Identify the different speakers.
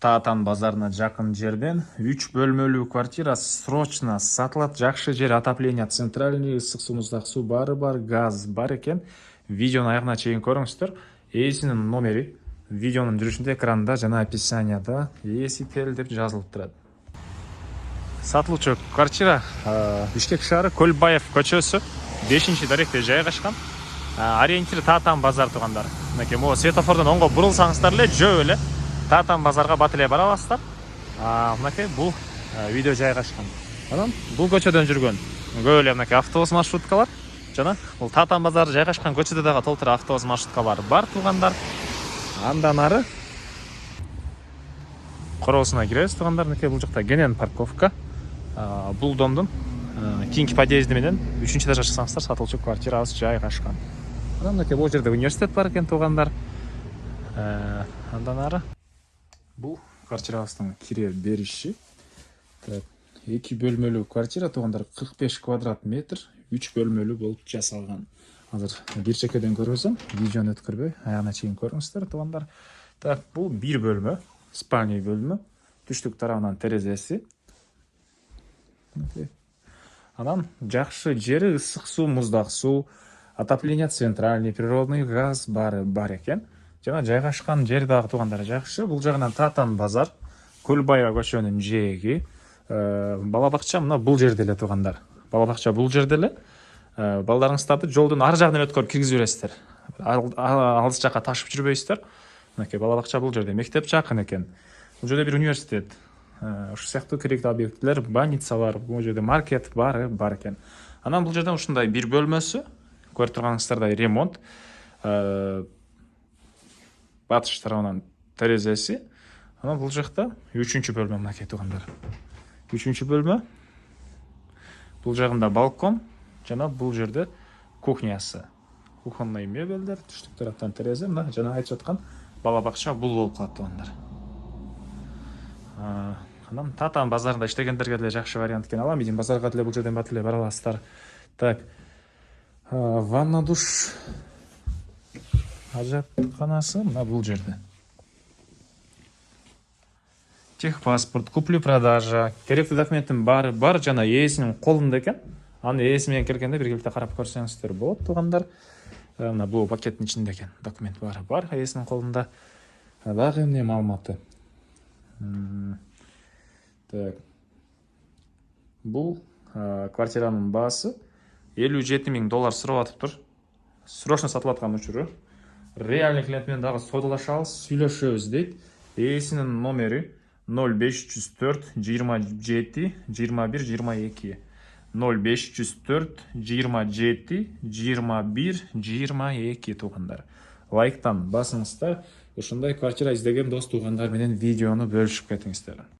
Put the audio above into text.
Speaker 1: Таатан базарына жакын жерден 3 бөлмөлүү квартира срочно сатылат. Жакшы жер, отопление, центральный ысык суу, муздак суу бары бар, газ бар экен. Видеону аягына чейин көрүңүздөр. Ээсинин номери видеонун жүрүшүндө экранда жана описанияда ээси деп жазылып турат. Сатылуучу квартира Бишкек шаары, Көлбаев көчөсү, 5-даректе жайгашкан. Ориентир Таатан базар туугандар. Мынакей могу светофордон оңго бурулсаңыздар эле жөө эле Таатан базарга бат эле бара аласыздар. Мынакей бул видео жайгашкан. Анан бул көчөдөн жүргөн көп эле мынакей автобус маршруткалар жана бул Таатан базары жайгашкан көчөдө дагы толтура автобус маршруткалары бар туугандар. Андан ары короосуна киребиз туугандар. Мынакей бул жакта кенен парковка. Бул домдун кийинки подъезди менен 3-этажга чыксаңыздар сатылчу квартирабыз жайгашкан. Анан мынакей бул жерде университет бар экен туугандар. Андан ары бул квартирабыздын кире бериши. 2 бөлмөлүү квартира туугандар, 45 квадрат метр, 3 бөлмөлүү болуп жасалган. Азыр бир чекеден көрсөм, видеону өткөрбөй, аягына чейин көрүңүздөр туугандар. Так, бул бир бөлмө, спальный бөлмө, түштүк тарабынан терезеси. Анан жакшы жери, ысык суу, муздак суу, отопление, центральный, природный газ бар экен. Жана жайгашкан жери дагы туугандар жакшы. Бул жагынан Таатан базар, Көлбаева көчөнүн жээги. Бала бакча мына бул жерде эле туугандар. Бала бакча бул жерде эле. Балдарыңыздарды жолдун ар жагынан өткөрүп киргизип бересиздер. Алыс жакка ташып жүрбөйсүздөр. Мынакей бала бакча бул жерде, мектеп жакын экен. Бул жерде бир университет, ушул сыяктуу керектүү объекттер, больница бар, бул жерде маркет бар экен. Анан бул жерден ушундай бир бөлмөсү, көрүп турганыңыздардай ремонт. Батыш тарабынан терезеси. Анан бул жакта 3-чү бөлмө мынакей туугандар. 3-чү бөлмө. Бул жагында балкон жана бул жерде кухнясы. Кухонный мебелдер, түштүк тараптан терезе, мына жана айтып жаткан бала бакча бул болуп калат туугандар. Анан Таатан базарында иштегендерге деле жакшы вариант экен. Ала медин базарга деле бул жерден бат эле бара аласыздар. Так. Ванна, душ, ажатканасы мына бул жерде. Техпаспорт, купли-продажа, керектүү документтин баары бар жана ээсинин колунда экен. Аны ээси менен келгенде биргеликте карап көрсөңүздөр болот туугандар. Мына бул пакеттин ичинде экен. Документ баары бар ээсинин колунда. Дагы эмне маалыматы? Так. Бул квартиранын баасы $57,000 сурап атыптыр. Срочно сатылып аткан учуру. Реальный клиент менен дагы содалашабыз, сүйлөшөбүз дейт. Ээсинин номери 0504 27 21 22. 0504 27 21 22 туугандар. Лайктан басыңыздар. Ушундай квартира издеген дос туугандар менен видеону бөлүшүп кетиңиздер.